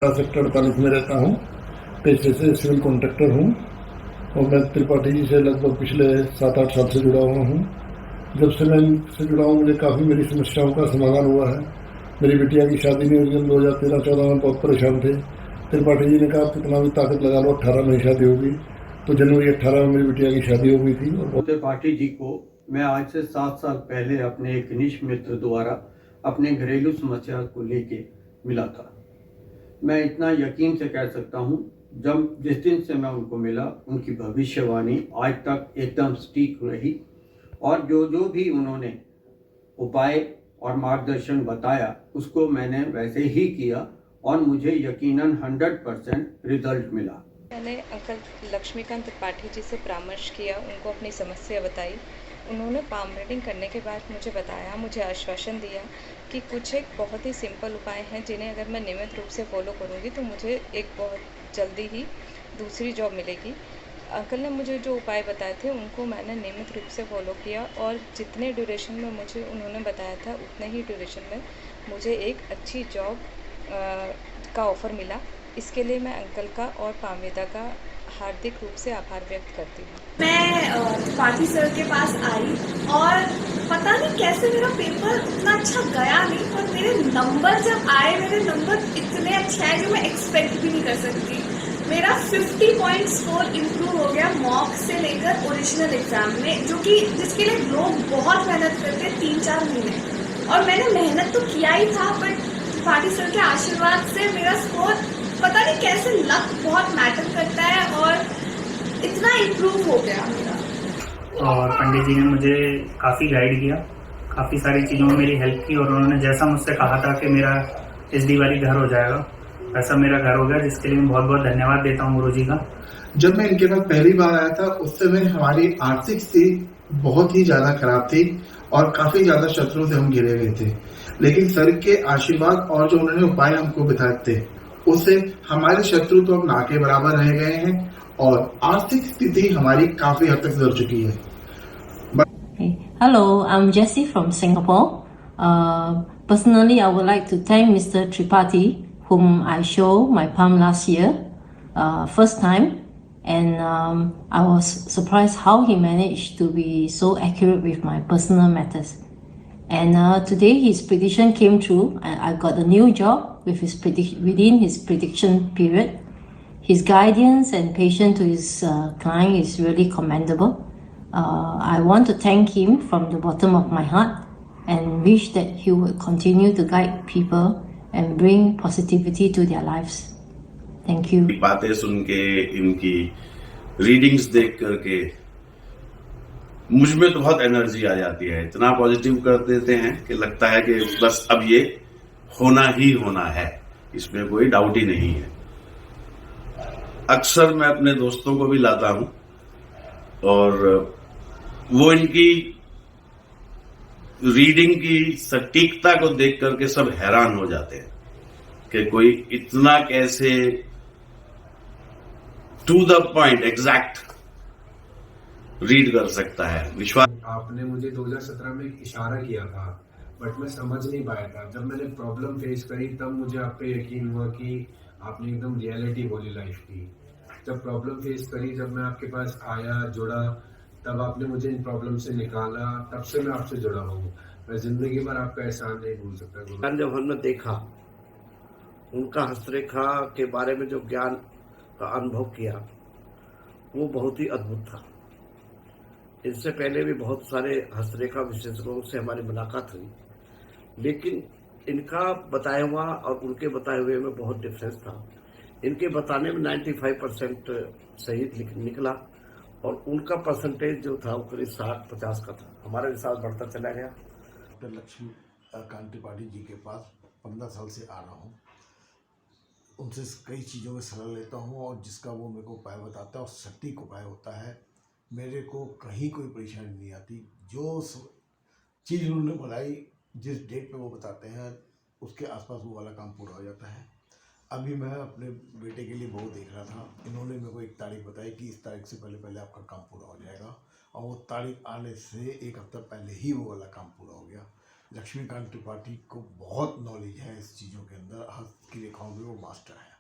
Sector 48 में रहता हूँ। पेशे से सिविल कॉन्ट्रैक्टर हूँ और मैं त्रिपाठी जी से लगभग पिछले 7-8 साल से जुड़ा हुआ हूँ। जब से मैं इनसे जुड़ा हूँ मुझे काफ़ी मेरी समस्याओं का समाधान हुआ है। मेरी बिटिया की शादी नहीं हुई, 2013-14 में बहुत परेशान थे। त्रिपाठी जी ने कहा कितना भी ताकत लगा लो, 18 में शादी होगी, तो जनवरी 18 में मेरी बिटिया की शादी हो गई थी। और त्रिपाठी जी को मैं आज से 7 साल पहले अपने एक निष्ठ मित्र द्वारा अपने घरेलू समस्या को लेके मिला था। मैं इतना यकीन से कह सकता हूँ, जब जिस दिन से मैं उनको मिला उनकी भविष्यवाणी आज तक एकदम सटीक रही और जो जो भी उन्होंने उपाय और मार्गदर्शन बताया उसको मैंने वैसे ही किया और मुझे यकीनन 100% रिजल्ट मिला। मैंने अंकल लक्ष्मीकांत त्रिपाठी जी से परामर्श किया, उनको अपनी समस्या बताई। उन्होंने पाम रीडिंग करने के बाद मुझे बताया, मुझे आश्वासन दिया कि कुछ एक बहुत ही सिंपल उपाय हैं जिन्हें अगर मैं नियमित रूप से फॉलो करूँगी तो मुझे एक बहुत जल्दी ही दूसरी जॉब मिलेगी। अंकल ने मुझे जो उपाय बताए थे उनको मैंने नियमित रूप से फॉलो किया और जितने ड्यूरेशन में मुझे उन्होंने बताया था उतने ही ड्यूरेशन में मुझे एक अच्छी जॉब का ऑफ़र मिला। इसके लिए मैं अंकल का और पामवेदा का हार्दिक रूप से आभार व्यक्त करती हूँ। मैं त्रिपाठी सर के पास आई और पता नहीं कैसे मेरा पेपर उतना अच्छा गया नहीं, पर मेरे नंबर जब आए, मेरे नंबर इतने अच्छे आए जो मैं एक्सपेक्ट भी नहीं कर सकती। मेरा 50 पॉइंट स्कोर इम्प्रूव हो गया मॉक से लेकर ओरिजिनल एग्जाम में, जो कि जिसके लिए लोग बहुत मेहनत करते हैं 3-4 महीने, और मैंने मेहनत तो किया ही था, बट त्रिपाठी सर के आशीर्वाद से मेरा स्कोर पता नहीं कैसे लक बहुत मैटर करता है और इतना इम्प्रूव हो गया मेरा। और पंडित जी ने मुझे काफ़ी गाइड किया, काफ़ी सारी चीज़ों में मेरी हेल्प की और उन्होंने जैसा मुझसे कहा था कि मेरा SD वाली घर हो जाएगा, वैसा मेरा घर हो गया, जिसके लिए मैं बहुत बहुत धन्यवाद देता हूँ गुरु जी का। जब मैं इनके पास पहली बार आया था उस समय हमारी आर्थिक स्थिति बहुत ही ज्यादा खराब थी और काफी ज्यादा शत्रुओं से हम घिरे हुए थे, लेकिन सर के आशीर्वाद और जो उन्होंने उपाय हमको बताए थे उससे हमारे शत्रु तो अब ना के बराबर रह गए हैं और आर्थिक स्थिति हमारी काफी हद तक सुधर चुकी है। Hello, I'm Jessie from Singapore. Personally, I would like to thank Mr. Tripathi, whom I showed my palm last year, first time, and I was surprised how he managed to be so accurate with my personal matters. And today his prediction came true, and I got a new job with within his prediction period. His guidance and patience to his client is really commendable. I want to thank him from the bottom of my heart and wish that he would continue to guide people and bring positivity to their lives. Thank you. बातें सुन के, इनकी readings देख करके मुझ में तो बहुत energy आ जाती है, इतना पॉजिटिव कर देते हैं कि लगता है कि बस अब ये होना ही होना है, इसमें कोई डाउट ही नहीं है। अक्सर मैं अपने दोस्तों को भी लाता हूं और वो इनकी रीडिंग की सटीकता को देख करके सब हैरान हो जाते हैं कि कोई इतना कैसे to the point exact read कर सकता है। विश्वास आपने मुझे 2017 में एक इशारा किया था, बट मैं समझ नहीं पाया था। जब मैंने प्रॉब्लम फेस करी तब मुझे आप पे यकीन हुआ कि आपने एकदम रियलिटी बोली लाइफ की। जब प्रॉब्लम फेस करी, जब मैं आपके पास आया, जुड़ा, तब आपने मुझे इन प्रॉब्लम से निकाला, तब से मैं आपसे जुड़ा हूँ। मैं जिंदगी भर आपका एहसान नहीं भूल सकता गुरु। जब हमने देखा उनका हस्तरेखा के बारे में जो ज्ञान का अनुभव किया वो बहुत ही अद्भुत था। इससे पहले भी बहुत सारे हस्तरेखा विशेषज्ञों से हमारी मुलाकात हुई, लेकिन इनका बताया हुआ और उनके बताए हुए में बहुत डिफरेंस था। इनके बताने में 95% सही निकला और उनका परसेंटेज जो था वो करीब 60-50 का था। हमारा विश्वास बढ़ता चला गया। डॉक्टर लक्ष्मीकांत त्रिपाठी जी के पास 15 साल से आ रहा हूँ। उनसे कई चीज़ों में सलाह लेता हूँ और जिसका वो मेरे को उपाय बताता है और सटीक उपाय होता है। मेरे को कहीं कोई परेशानी नहीं आती। जो चीज़ उन्होंने बताई, जिस डेट पे वो बताते हैं उसके आसपास वो वाला काम पूरा हो जाता है। अभी मैं अपने बेटे के लिए बहू देख रहा था, इन्होंने मेरे को एक तारीख बताई कि इस तारीख से पहले पहले आपका काम पूरा हो जाएगा, और वो तारीख आने से एक हफ्ता पहले ही वो वाला काम पूरा हो गया। लक्ष्मीकांत त्रिपाठी को बहुत नॉलेज है इस चीज़ों के अंदर, हस्त की रेखाओं में वो मास्टर है।